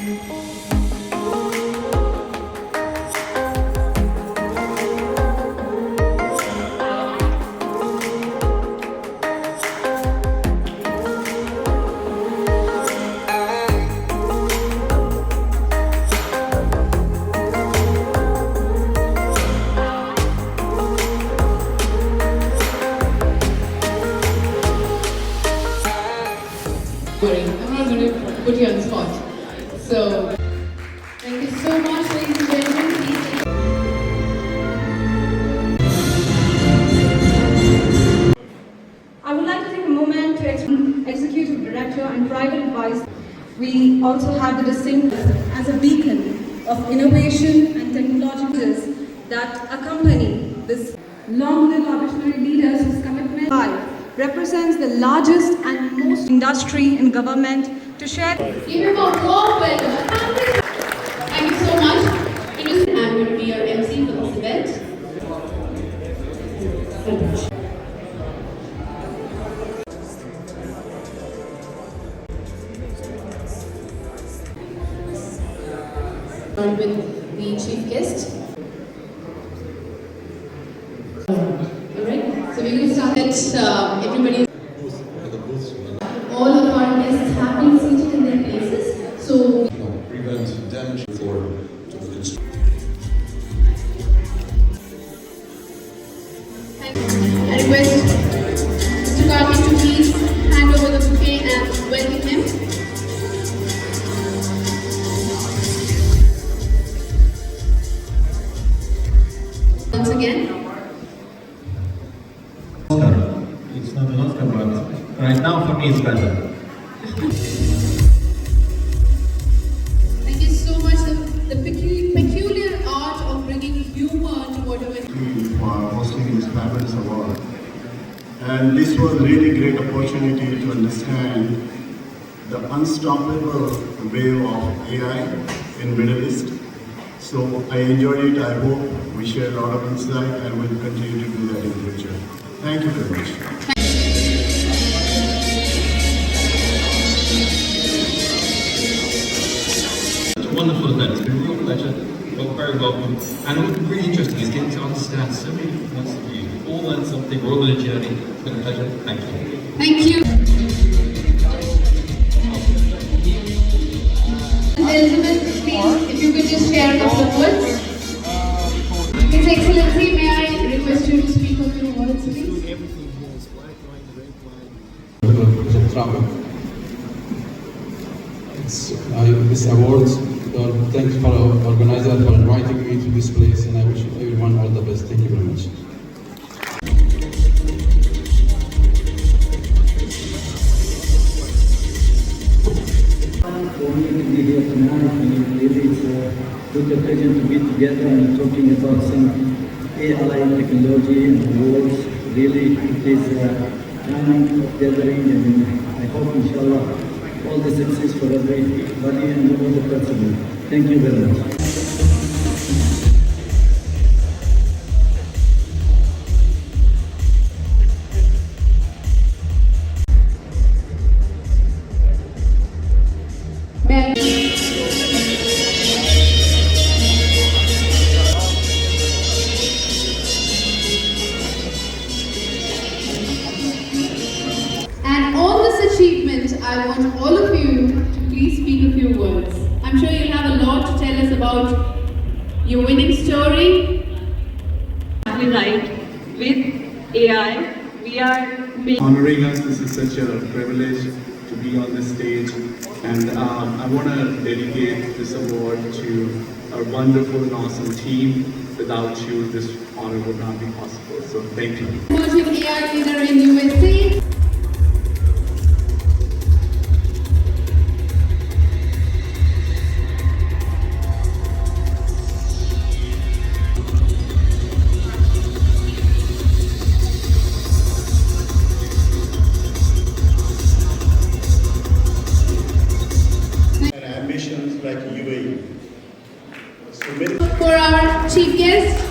I'm not going to put you on the spot. So, thank you so much, ladies and gentlemen. Please I would like to take a moment to Executive Director and Private Advisor. We also have the distinct as a beacon of innovation and technologies that accompany this long live our visionary leaders whose commitment represents the largest and most industry in government to share. give him a warm welcome. Thank you so much. I'm going to be your MC for this event. With the chief guest. Alright, so we're going to start that everybody. All of our guests have been seated in their places. So prevent damage to the construction. I request Mr. Garvey to please hand over the bouquet and welcome him. Once again. It's not an Oscar, but right now for me it's better. Thank you so much. The peculiar art of bringing humor to whatever. For hosting this fabulous award. And this was a really great opportunity to understand the unstoppable wave of AI in Middle East. So I enjoyed it. I hope we share a lot of insight and we'll continue to do that in the future. Thank you very much. Such a wonderful event. It's been a real pleasure. You're very welcome. And what's been really interesting is getting to understand so many different points of view. We've all learned something. We're all on a journey. It's been a pleasure. Thank you. Thank you. Elizabeth, please, if you could just share a couple of words. His Excellency, may I request you to speak a few words, please? This award, thanks for our organizer for inviting me to this place, and I wish everyone all the best. Thank you very much. For me to be here tonight, and really it's a good occasion to be together and talking about some AI technology and awards. Really, it is a time of gathering, and I hope, inshallah, all the success for everybody and all the person. Thank you very much. And on this achievement, I want all of you to please speak a few words. I'm sure you'll have a lot to tell us about your winning story. Right, with AI, we are Honoring us, this is such a privilege to be on this stage. And I want to dedicate this award to our wonderful and awesome team. Without you, this honor would not be possible. So thank you. Emerging AI leader in USA. And ambitions like UAE. So For our chief guest,